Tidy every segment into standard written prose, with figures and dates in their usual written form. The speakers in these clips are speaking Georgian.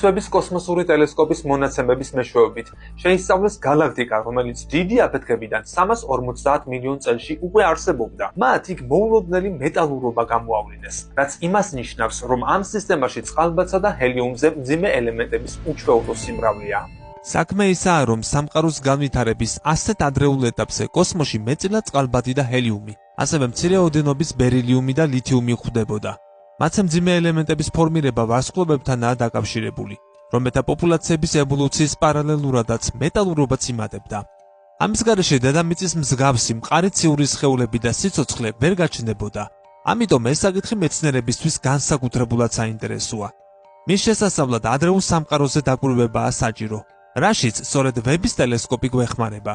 სვების კოსმოსური ტელესკოპის მონაცემების მეშვეობით შეისწავლეს გალაქტიკა, რომელიც დიდი აფეთქებიდან 350 მილიონ წელში უკვე არსებობდა. მათ იქ მოულოდნელი მეტალურობა გამოავლინეს, რაც იმას ნიშნავს, რომ ამ სისტემაში წყალბაცა და ჰელიუმზე მძიმე ელემენტების უჩვეულო სიმრავლეა. საქმე ისაა, რომ სამყაროს განვითარების ასეთ ადრეულ ეტაპზე კოსმოსში მეტწილად წყალბადი და ჰელიუმი, ასევე მცირე ოდენობის ბერილიუმი და ლითიუმი ხვდებოდა. მათზე მძიმე ელემენტების ფორმირება ვარსკვლავებთანაა დაკავშირებული, რომელთა პოპულაციების ევოლუციის პარალელურადაც მეტალურობაც იმატებდა. ამის გარეშე დედამიწის მსგავსი მყარი ციური სხეულები და სიცოცხლე ვერ გაჩნდებოდა. ამიტომ ეს საკითხი მეცნიერებისთვის განსაკუთრებულად საინტერესოა. მის შესასწავლად ადრეულ სამყაროზე დაკვირვებაა საჭირო, რაშიც სწორედ ვების ტელესკოპი გვეხმარება.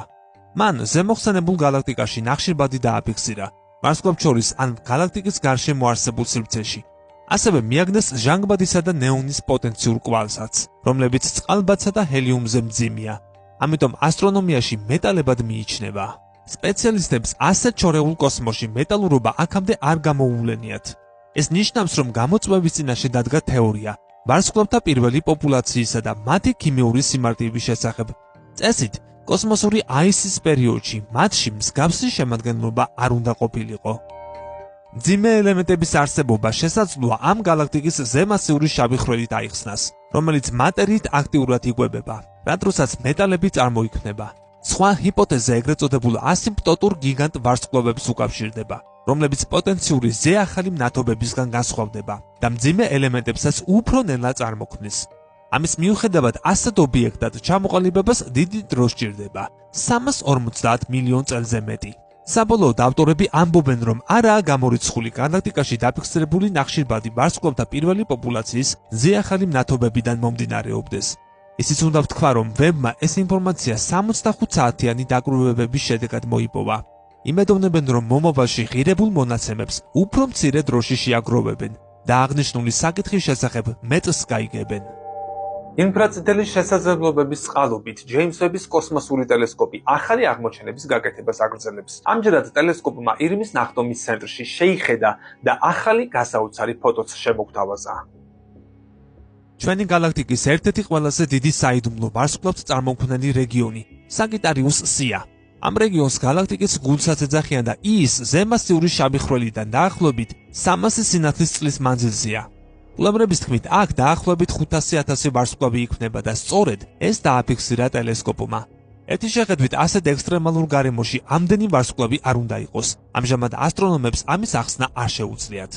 მან ზემოხსენებულ გალაქტიკაში ნახშირბადი დააფიქსირა, ვარსკვლავთ შორის ან გალაქტიკის გარშემო არსებულ სივრცეში. ასევე მიაგნეს ჟანგბადისა და ნეონის პოტენციურ კვალსაც, რომლებიც წყალბაცა და ჰელიუმზე მძიმეა. ამიტომ ასტრონომიაში მეტალებად მიიჩნევა. სპეციალისტებს ასეთ ჩორეულ კოსმოსში მეტალურობა აქამდე არ გამოუვლენიათ. ეს ნიშნავს, რომ გამოწვევის წინაშე დადგა თეორია ვარსკვლავთა პირველი პოპულაციისა და მათი ქიმიური სიმარტივის შესახებ. წესით, კოსმოსური აისის პერიოდში მათში მსგავსი შემადგენლობა არ უნდა ყოფილიყო. მძიმე ელემენტების არსებობა შესაძლოა ამ გალაქტიკის ზემასიური შავი ხვრელით აიხსნას, რომელიც მატერიით აქტიურად იკვებება, რა დროსაც მეტალები წარმოიქმნება. სხვა ჰიპოთეზა ეგრეთ წოდებულ ასიმპტოტურ გიგანტ ვარსკვლავებს უკავშირდება, რომლებიც პოტენციური ზეახალი მნათობებისგან განსხვავდება და მძიმე ელემენტებსაც უფრო ნელა წარმოქმნის. ამის მიუხედავად ასეთ ობიექტად ჩამოყალიბებას დიდი დრო სჭირდება, 350 მილიონ წელზე მეტი. საბოლოოდ ავტორები ამბობენ, რომ არაა გამორიცხული გალაქტიკაში დაფიქსირებული ნახშირბადი ვარსკვლავთა პირველი პოპულაციის ზეახალი მნათობებიდან მომდინარეობდეს. ისიც უნდა ვთქვა, რომ ვებმა ეს ინფორმაცია 65 საათიანი დაკვირვებების შედეგად მოიპოვა. იმედოვნებენ, რომ მომავალში ღირებულ მონაცემებს უფრო მცირე დროში შეაგროვებენ და აღნიშნული საკითხის შესახებ მეტს გაიგებენ. ინფრაწითელი შესაძლებლობების წყალობით ჯეიმს ვების კოსმოსური ტელესკოპი ახალი აღმოჩენების გაკეთებას აგრძელებს. ამჯერად ტელესკოპმა ირმის ნახტომის ცენტრში შეიხედა და ახალი გასაოცარი ფოტოც შემოგთავაზა. ჩვენი გალაქტიკის ერთ-ერთი ყველაზე დიდი საიდუმლო ვარსკვლავთ წარმომქმნელი რეგიონი საგიტარიუს C-ა. ამ რეგიონს გალაქტიკის გულსაცეძახიან და ის ზემასიური შავი ხვრელიდან დაახლოებით 300 სინათლის წლის მანძილზეა. კვლევრების თქმით, აქ დაახლოებით 500,000 ვარსკვლავი იქმნება და სწორედ ეს დააფიქსირა ტელესკოპმა. ერთი შეხედვით ასეთ ექსტრემალურ გარემოში ამდენი ვარსკვლავი არ უნდა იყოს. ამჟამად ასტრონომებს ამის ახსნა არ შეუძლიათ.